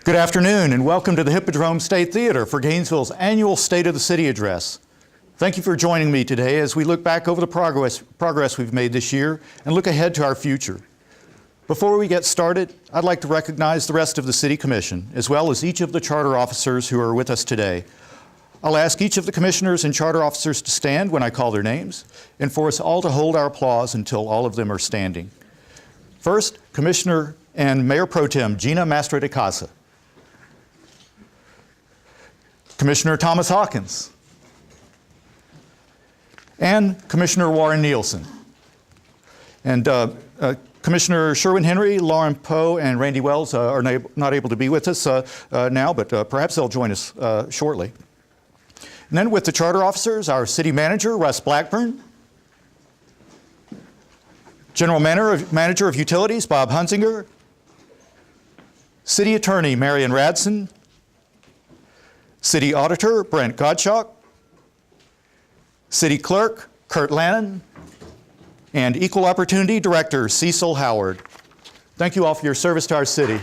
Good afternoon and welcome to the Hippodrome State Theater for Gainesville's annual State of the City Address. Thank you for joining me today as we look back over the progress we've made this year and look ahead to our future. Before we get started, I'd like to recognize the rest of the City Commission, as well as each of the charter officers who are with us today. I'll ask each of the commissioners and charter officers to stand when I call their names, and for us all to hold our applause until all of them are standing. First, Commissioner and Mayor Pro Tem Gina Mastra de Casa. Commissioner Thomas Hawkins, and Commissioner Warren Nielsen. And Commissioner Sherwin Henry, Lauren Poe, and Randy Wells are not able to be with us now, but perhaps they'll join us shortly. And then with the charter officers, our City Manager, Russ Blackburn, General Manager of Utilities, Bob Hunsinger, City Attorney, Marion Radson, City Auditor, Brent Gottschalk, City Clerk, Kurt Lannon, and Equal Opportunity Director, Cecil Howard. Thank you all for your service to our city.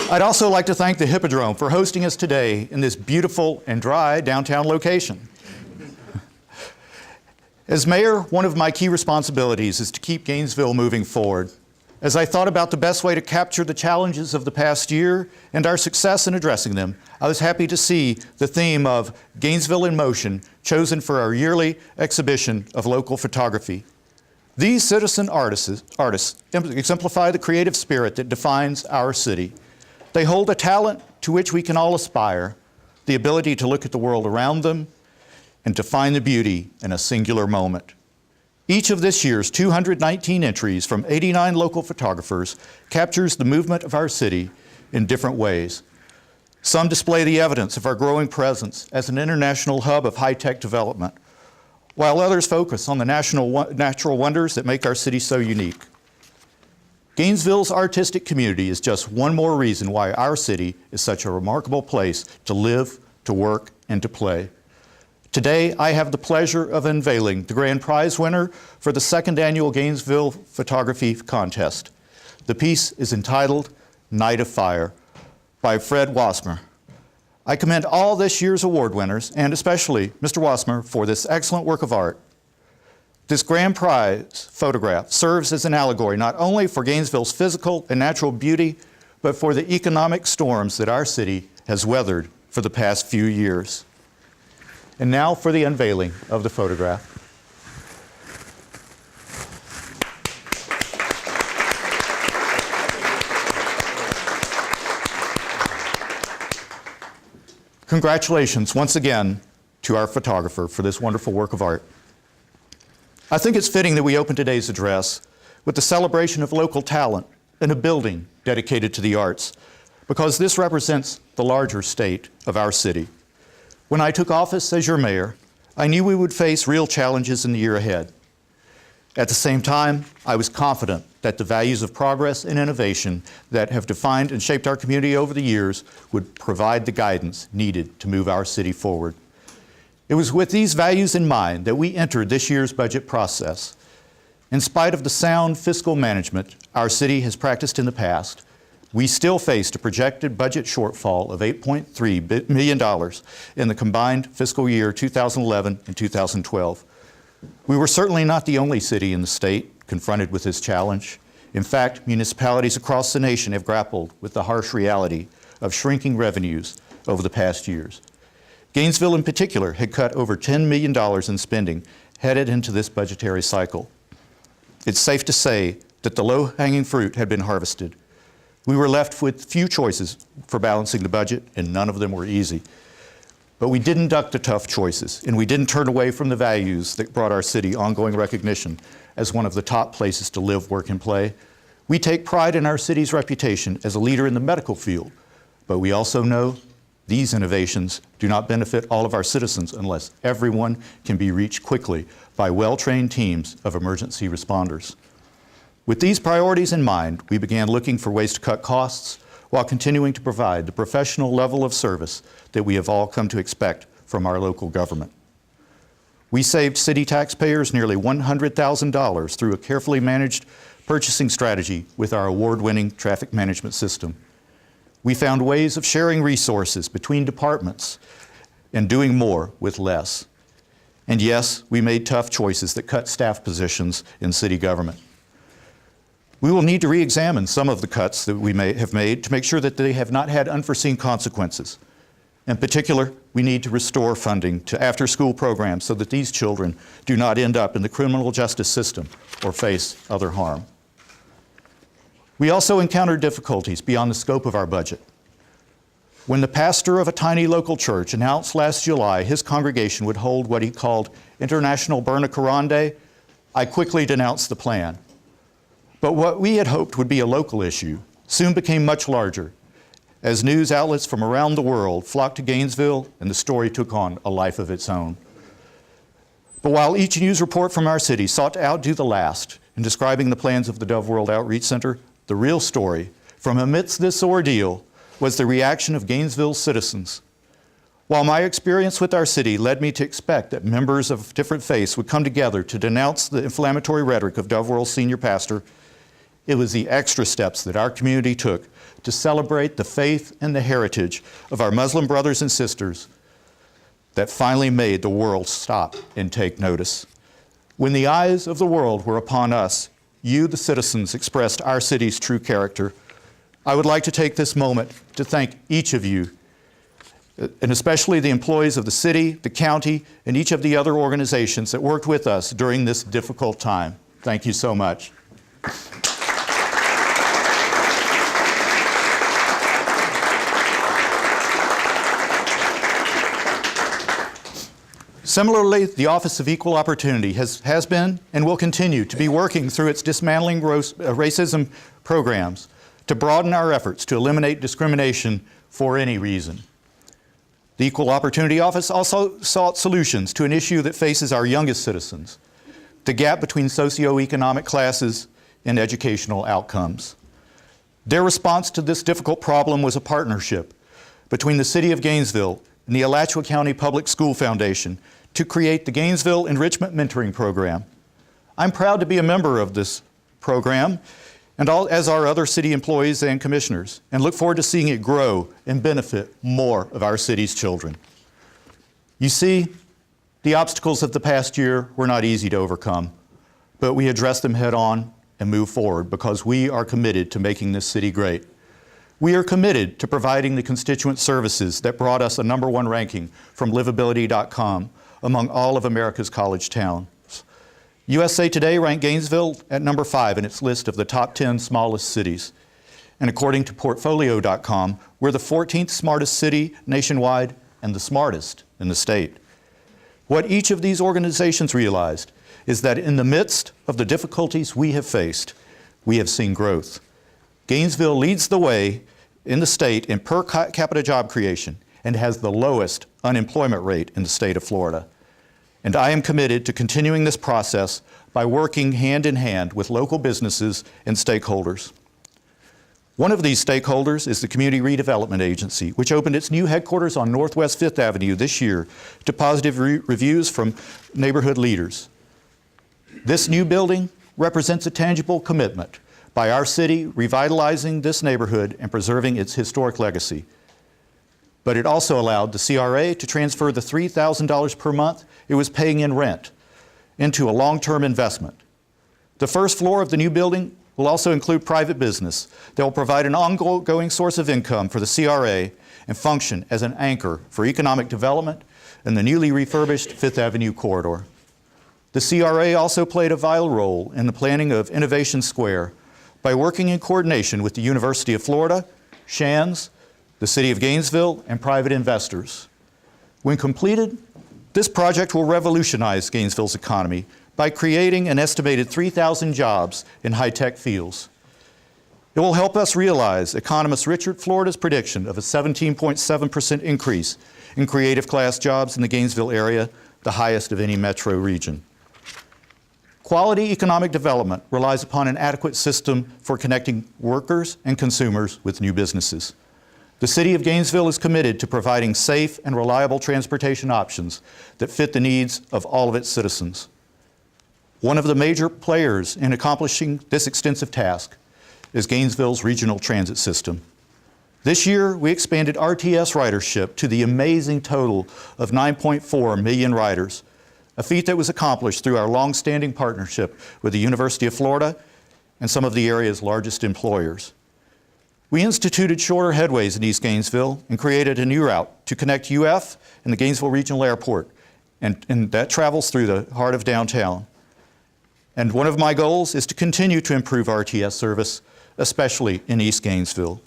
I'd also like to thank the Hippodrome for hosting us today in this beautiful and dry downtown location. As mayor, one of my key responsibilities is to keep Gainesville moving forward. As I thought about the best way to capture the challenges of the past year and our success in addressing them, I was happy to see the theme of Gainesville in Motion chosen for our yearly exhibition of local photography. These citizen artists exemplify the creative spirit that defines our city. They hold a talent to which we can all aspire, the ability to look at the world around them and to find the beauty in a singular moment. Each of this year's 219 entries from 89 local photographers captures the movement of our city in different ways. Some display the evidence of our growing presence as an international hub of high-tech development, while others focus on the natural wonders that make our city so unique. Gainesville's artistic community is just one more reason why our city is such a remarkable place to live, to work, and to play. Today, I have the pleasure of unveiling the grand prize winner for the second annual Gainesville Photography Contest. The piece is entitled Night of Fire by Fred Wasmer. I commend all this year's award winners, and especially Mr. Wasmer, for this excellent work of art. This grand prize photograph serves as an allegory not only for Gainesville's physical and natural beauty, but for the economic storms that our city has weathered for the past few years. And now for the unveiling of the photograph. Congratulations once again to our photographer for this wonderful work of art. I think it's fitting that we open today's address with the celebration of local talent in a building dedicated to the arts, because this represents the larger state of our city. When I took office as your mayor, I knew we would face real challenges in the year ahead. At the same time, I was confident that the values of progress and innovation that have defined and shaped our community over the years would provide the guidance needed to move our city forward. It was with these values in mind that we entered this year's budget process. In spite of the sound fiscal management our city has practiced in the past, we still faced a projected budget shortfall of $8.3 million in the combined fiscal year 2011 and 2012. We were certainly not the only city in the state confronted with this challenge. In fact, municipalities across the nation have grappled with the harsh reality of shrinking revenues over the past years. Gainesville in particular had cut over $10 million in spending headed into this budgetary cycle. It's safe to say that the low-hanging fruit had been harvested. We were left with few choices for balancing the budget, and none of them were easy. But we didn't duck the tough choices, and we didn't turn away from the values that brought our city ongoing recognition as one of the top places to live, work, and play. We take pride in our city's reputation as a leader in the medical field, but we also know these innovations do not benefit all of our citizens unless everyone can be reached quickly by well-trained teams of emergency responders. With these priorities in mind, we began looking for ways to cut costs while continuing to provide the professional level of service that we have all come to expect from our local government. We saved city taxpayers nearly $100,000 through a carefully managed purchasing strategy with our award-winning traffic management system. We found ways of sharing resources between departments and doing more with less. And yes, we made tough choices that cut staff positions in city government. We will need to re-examine some of the cuts that we may have made to make sure that they have not had unforeseen consequences. In particular, we need to restore funding to after-school programs so that these children do not end up in the criminal justice system or face other harm. We also encountered difficulties beyond the scope of our budget. When the pastor of a tiny local church announced last July his congregation would hold what he called International Burn a Quran Day, I quickly denounced the plan. But what we had hoped would be a local issue soon became much larger as news outlets from around the world flocked to Gainesville and the story took on a life of its own. But while each news report from our city sought to outdo the last in describing the plans of the Dove World Outreach Center, the real story from amidst this ordeal was the reaction of Gainesville's citizens. While my experience with our city led me to expect that members of different faiths would come together to denounce the inflammatory rhetoric of Dove World's senior pastor, it was the extra steps that our community took to celebrate the faith and the heritage of our Muslim brothers and sisters that finally made the world stop and take notice. When the eyes of the world were upon us, you, the citizens, expressed our city's true character. I would like to take this moment to thank each of you, and especially the employees of the city, the county, and each of the other organizations that worked with us during this difficult time. Thank you so much. Similarly, the Office of Equal Opportunity has been and will continue to be working through its dismantling racism programs to broaden our efforts to eliminate discrimination for any reason. The Equal Opportunity Office also sought solutions to an issue that faces our youngest citizens, the gap between socioeconomic classes and educational outcomes. Their response to this difficult problem was a partnership between the City of Gainesville and the Alachua County Public School Foundation to create the Gainesville Enrichment Mentoring Program. I'm proud to be a member of this program, and as are other city employees and commissioners, and look forward to seeing it grow and benefit more of our city's children. You see, the obstacles of the past year were not easy to overcome, but we addressed them head on and moved forward because we are committed to making this city great. We are committed to providing the constituent services that brought us a #1 ranking from livability.com among all of America's college towns. USA Today ranked Gainesville at #5 in its list of the top 10 smallest cities. And according to portfolio.com, we're the 14th smartest city nationwide and the smartest in the state. What each of these organizations realized is that in the midst of the difficulties we have faced, we have seen growth. Gainesville leads the way in the state in per capita job creation and has the lowest unemployment rate in the state of Florida. And I am committed to continuing this process by working hand in hand with local businesses and stakeholders. One of these stakeholders is the Community Redevelopment Agency, which opened its new headquarters on Northwest 5th Avenue this year to positive reviews from neighborhood leaders. This new building represents a tangible commitment by our city revitalizing this neighborhood and preserving its historic legacy. But it also allowed the CRA to transfer the $3,000 per month it was paying in rent into a long-term investment. The first floor of the new building will also include private business that will provide an ongoing source of income for the CRA and function as an anchor for economic development in the newly refurbished 5th Avenue corridor. The CRA also played a vital role in the planning of Innovation Square by working in coordination with the University of Florida, Shands, the City of Gainesville, and private investors. When completed, this project will revolutionize Gainesville's economy by creating an estimated 3,000 jobs in high-tech fields. It will help us realize economist Richard Florida's prediction of a 17.7% increase in creative class jobs in the Gainesville area, the highest of any metro region. Quality economic development relies upon an adequate system for connecting workers and consumers with new businesses. The City of Gainesville is committed to providing safe and reliable transportation options that fit the needs of all of its citizens. One of the major players in accomplishing this extensive task is Gainesville's regional transit system. This year, we expanded RTS ridership to the amazing total of 9.4 million riders, a feat that was accomplished through our long-standing partnership with the University of Florida and some of the area's largest employers. We instituted shorter headways in East Gainesville and created a new route to connect UF and the Gainesville Regional Airport, and that travels through the heart of downtown. And one of my goals is to continue to improve RTS service, especially in East Gainesville.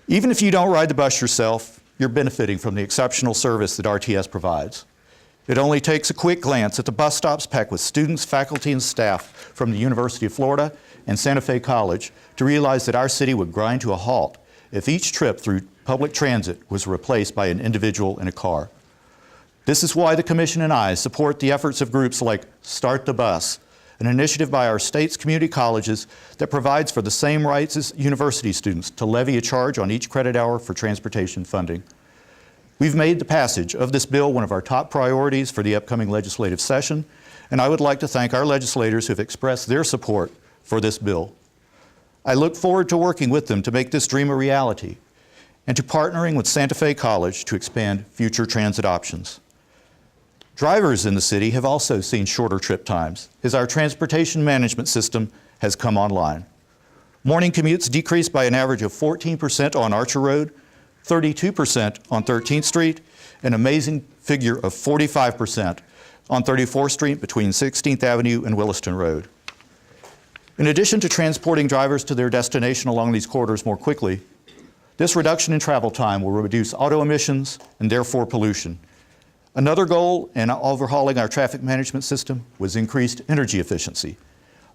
Even if you don't ride the bus yourself, you're benefiting from the exceptional service that RTS provides. It only takes a quick glance at the bus stops packed with students, faculty, and staff from the University of Florida and Santa Fe College to realize that our city would grind to a halt if each trip through public transit was replaced by an individual in a car. This is why the Commission and I support the efforts of groups like Start the Bus, an initiative by our state's community colleges that provides for the same rights as university students to levy a charge on each credit hour for transportation funding. We've made the passage of this bill one of our top priorities for the upcoming legislative session, and I would like to thank our legislators who have expressed their support for this bill. I look forward to working with them to make this dream a reality and to partnering with Santa Fe College to expand future transit options. Drivers in the city have also seen shorter trip times as our transportation management system has come online. Morning commutes decreased by an average of 14% on Archer Road, 32% on 13th Street, an amazing figure of 45% on 34th Street between 16th Avenue and Williston Road. In addition to transporting drivers to their destination along these corridors more quickly, this reduction in travel time will reduce auto emissions and therefore pollution. Another goal in overhauling our traffic management system was increased energy efficiency.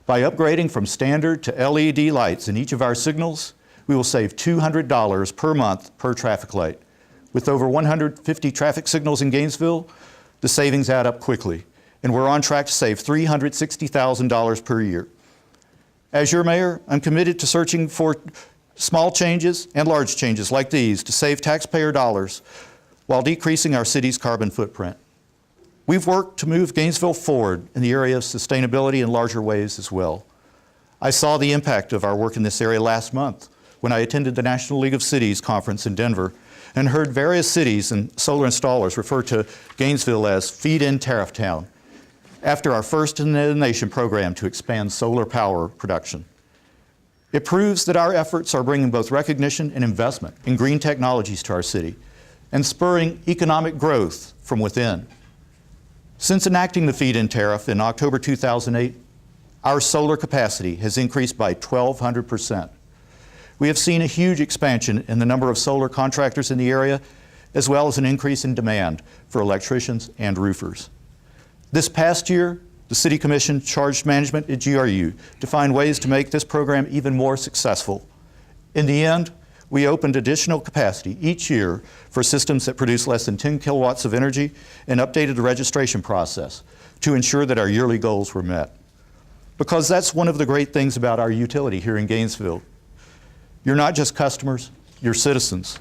By upgrading from standard to LED lights in each of our signals, we will save $200 per month per traffic light. With over 150 traffic signals in Gainesville, the savings add up quickly, and we're on track to save $360,000 per year. As your mayor, I'm committed to searching for small changes and large changes like these to save taxpayer dollars while decreasing our city's carbon footprint. We've worked to move Gainesville forward in the area of sustainability in larger ways as well. I saw the impact of our work in this area last month when I attended the National League of Cities conference in Denver and heard various cities and solar installers refer to Gainesville as feed-in tariff town, after our first in the nation program to expand solar power production. It proves that our efforts are bringing both recognition and investment in green technologies to our city and spurring economic growth from within. Since enacting the feed-in tariff in October 2008, our solar capacity has increased by 1,200%. We have seen a huge expansion in the number of solar contractors in the area, as well as an increase in demand for electricians and roofers. This past year, the City Commission charged management at GRU to find ways to make this program even more successful. In the end, we opened additional capacity each year for systems that produce less than 10 kilowatts of energy and updated the registration process to ensure that our yearly goals were met. Because that's one of the great things about our utility here in Gainesville. You're not just customers, you're citizens.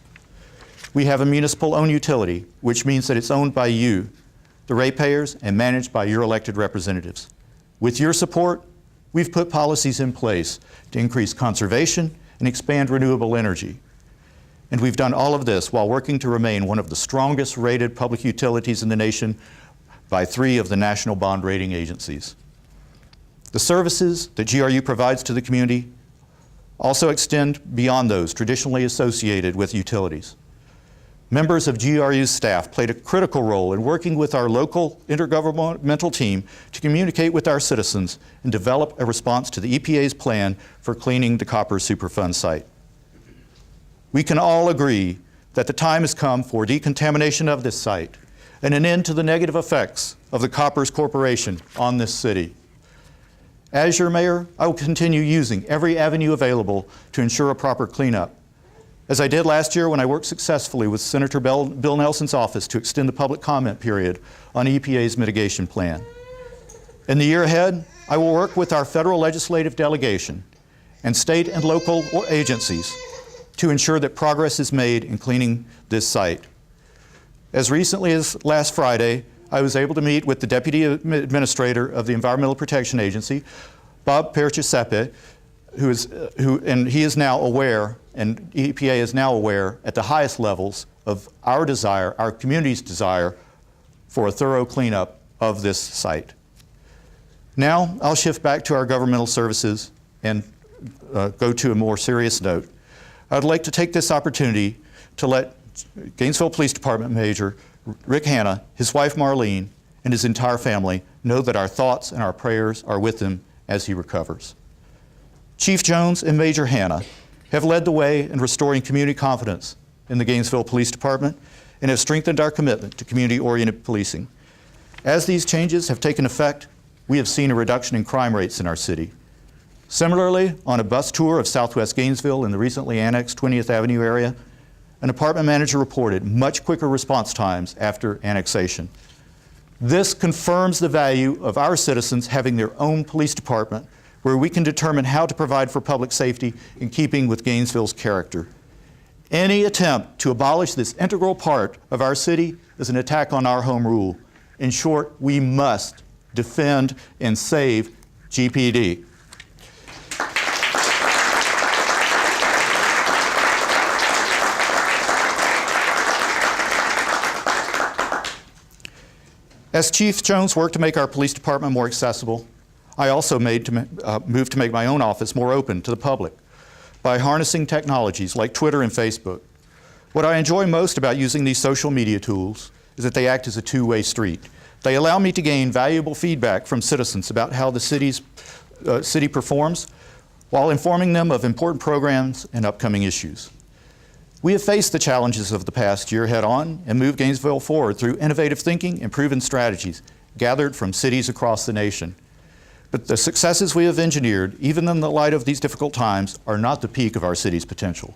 We have a municipal-owned utility, which means that it's owned by you, the ratepayers, and managed by your elected representatives. With your support, we've put policies in place to increase conservation and expand renewable energy. And we've done all of this while working to remain one of the strongest rated public utilities in the nation by 3 of the national bond rating agencies. The services that GRU provides to the community also extend beyond those traditionally associated with utilities. Members of GRU's staff played a critical role in working with our local intergovernmental team to communicate with our citizens and develop a response to the EPA's plan for cleaning the Copper Superfund site. We can all agree that the time has come for decontamination of this site and an end to the negative effects of the Koppers Corporation on this city. As your mayor, I will continue using every avenue available to ensure a proper cleanup, as I did last year when I worked successfully with Senator Bill Nelson's office to extend the public comment period on EPA's mitigation plan. In the year ahead, I will work with our federal legislative delegation and state and local agencies to ensure that progress is made in cleaning this site. As recently as last Friday, I was able to meet with the Deputy Administrator of the Environmental Protection Agency, Bob Perchisepe, and he is now aware, and EPA is now aware at the highest levels of our desire, our community's desire, for a thorough cleanup of this site. Now, I'll shift back to our governmental services and go to a more serious note. I'd like to take this opportunity to let Gainesville Police Department Major Rick Hanna, his wife Marlene, and his entire family know that our thoughts and our prayers are with him as he recovers. Chief Jones and Major Hanna have led the way in restoring community confidence in the Gainesville Police Department and have strengthened our commitment to community-oriented policing. As these changes have taken effect, we have seen a reduction in crime rates in our city. Similarly, on a bus tour of Southwest Gainesville in the recently annexed 20th Avenue area, an apartment manager reported much quicker response times after annexation. This confirms the value of our citizens having their own police department where we can determine how to provide for public safety in keeping with Gainesville's character. Any attempt to abolish this integral part of our city is an attack on our home rule. In short, we must defend and save GPD. As Chief Jones worked to make our police department more accessible, I also moved to make my own office more open to the public by harnessing technologies like Twitter and Facebook. What I enjoy most about using these social media tools is that they act as a two-way street. They allow me to gain valuable feedback from citizens about how the city performs while informing them of important programs and upcoming issues. We have faced the challenges of the past year head-on and moved Gainesville forward through innovative thinking and proven strategies gathered from cities across the nation. But the successes we have engineered, even in the light of these difficult times, are not the peak of our city's potential.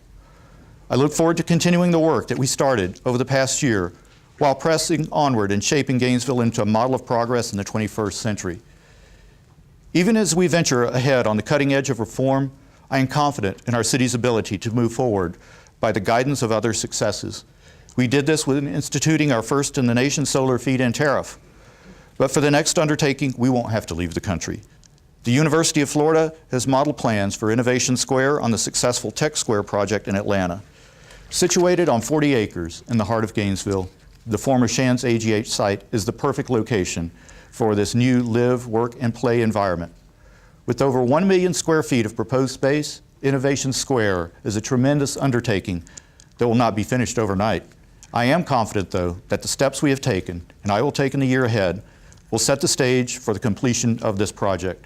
I look forward to continuing the work that we started over the past year while pressing onward and shaping Gainesville into a model of progress in the 21st century. Even as we venture ahead on the cutting edge of reform, I am confident in our city's ability to move forward by the guidance of other successes. We did this with instituting our first in the nation solar feed-in tariff. But for the next undertaking, we won't have to leave the country. The University of Florida has modeled plans for Innovation Square on the successful Tech Square project in Atlanta. Situated on 40 acres in the heart of Gainesville, the former Shands AGH site is the perfect location for this new live, work, and play environment. With over 1 million square feet of proposed space, Innovation Square is a tremendous undertaking that will not be finished overnight. I am confident, though, that the steps we have taken, and I will take in the year ahead, will set the stage for the completion of this project.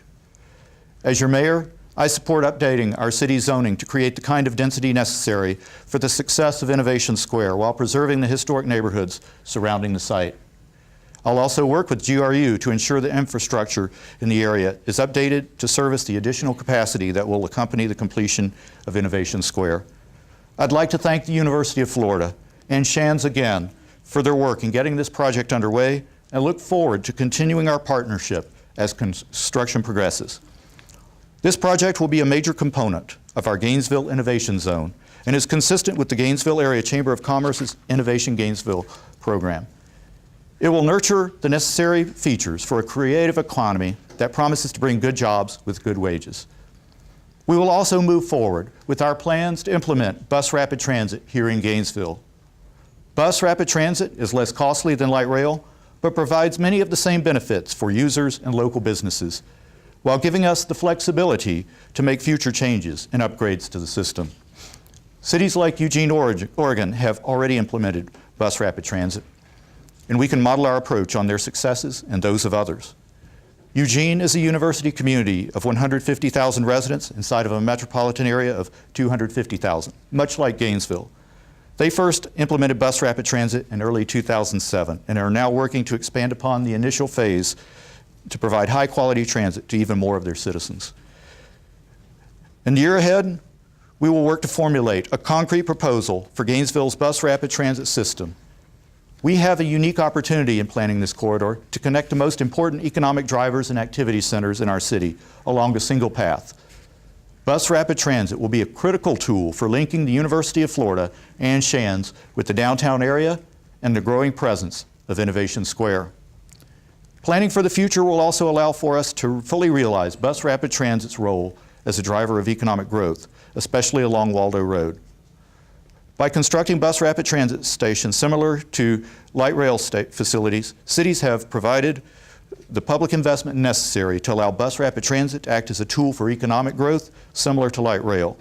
As your mayor, I support updating our city's zoning to create the kind of density necessary for the success of Innovation Square while preserving the historic neighborhoods surrounding the site. I'll also work with GRU to ensure the infrastructure in the area is updated to service the additional capacity that will accompany the completion of Innovation Square. I'd like to thank the University of Florida and Shands again for their work in getting this project underway and look forward to continuing our partnership as construction progresses. This project will be a major component of our Gainesville Innovation Zone and is consistent with the Gainesville Area Chamber of Commerce's Innovation Gainesville program. It will nurture the necessary features for a creative economy that promises to bring good jobs with good wages. We will also move forward with our plans to implement bus rapid transit here in Gainesville. Bus rapid transit is less costly than light rail, but provides many of the same benefits for users and local businesses, while giving us the flexibility to make future changes and upgrades to the system. Cities like Eugene, Oregon have already implemented bus rapid transit, and we can model our approach on their successes and those of others. Eugene is a university community of 150,000 residents inside of a metropolitan area of 250,000, much like Gainesville. They first implemented bus rapid transit in early 2007 and are now working to expand upon the initial phase to provide high-quality transit to even more of their citizens. In the year ahead, we will work to formulate a concrete proposal for Gainesville's bus rapid transit system. We have a unique opportunity in planning this corridor to connect the most important economic drivers and activity centers in our city along a single path. Bus rapid transit will be a critical tool for linking the University of Florida and Shands with the downtown area and the growing presence of Innovation Square. Planning for the future will also allow for us to fully realize bus rapid transit's role as a driver of economic growth, especially along Waldo Road. By constructing bus rapid transit stations similar to light rail facilities, cities have provided the public investment necessary to allow bus rapid transit to act as a tool for economic growth similar to light rail.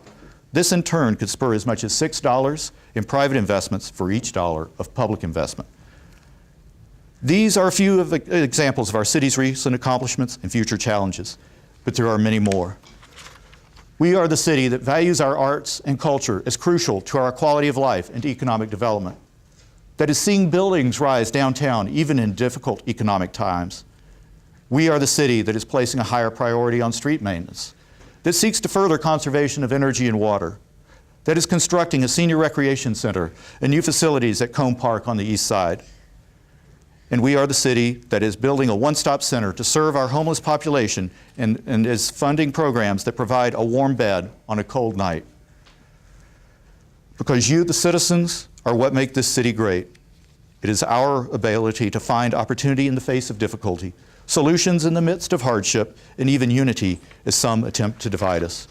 This in turn could spur as much as $6 in private investments for each dollar of public investment. These are a few of the examples of our city's recent accomplishments and future challenges, but there are many more. We are the city that values our arts and culture as crucial to our quality of life and economic development, that is seeing buildings rise downtown even in difficult economic times. We are the city that is placing a higher priority on street maintenance, that seeks to further conservation of energy and water, that is constructing a senior recreation center and new facilities at Cone Park on the east side. And we are the city that is building a one-stop center to serve our homeless population and is funding programs that provide a warm bed on a cold night. Because you, the citizens, are what make this city great. It is our ability to find opportunity in the face of difficulty, solutions in the midst of hardship, and even unity as some attempt to divide us.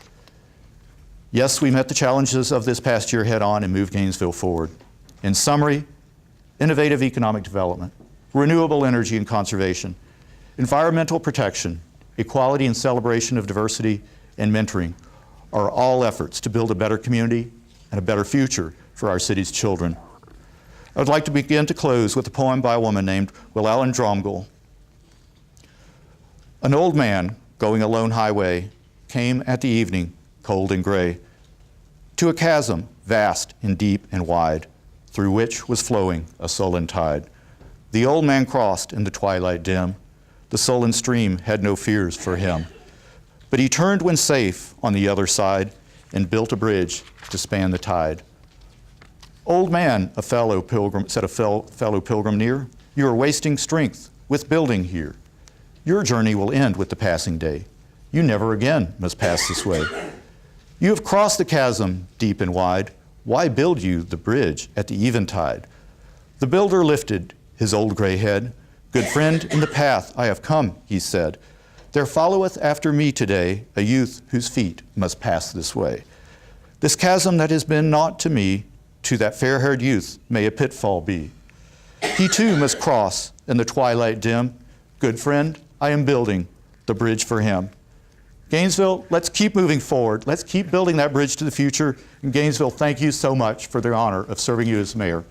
Yes, we met the challenges of this past year head on and moved Gainesville forward. In summary, innovative economic development, renewable energy and conservation, environmental protection, equality and celebration of diversity, and mentoring are all efforts to build a better community and a better future for our city's children. I would like to begin to close with a poem by a woman named Wilellen Dromgoole. An old man going a lone highway came at the evening, cold and gray, to a chasm vast and deep and wide, through which was flowing a sullen tide. The old man crossed in the twilight dim. The sullen stream had no fears for him. But he turned when safe on the other side and built a bridge to span the tide. Old man, a fellow pilgrim, said a fellow pilgrim near, you are wasting strength with building here. Your journey will end with the passing day. You never again must pass this way. You have crossed the chasm deep and wide. Why build you the bridge at the eventide? The builder lifted his old gray head. Good friend, in the path I have come, he said. There followeth after me today a youth whose feet must pass this way. This chasm that has been naught to me, to that fair-haired youth may a pitfall be. He too must cross in the twilight dim. Good friend, I am building the bridge for him. Gainesville, let's keep moving forward. Let's keep building that bridge to the future. And Gainesville, thank you so much for the honor of serving you as mayor.